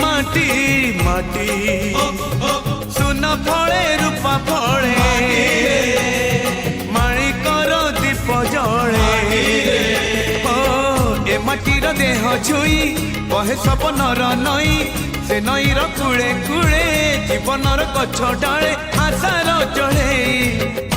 माटी माटी सुन फले रूपा फले माणिकर दीप जले ए माटीर देह छुई कहे सपनर नई से नईर कूले कूले जीवनर गछ डाले आशार चढ़े।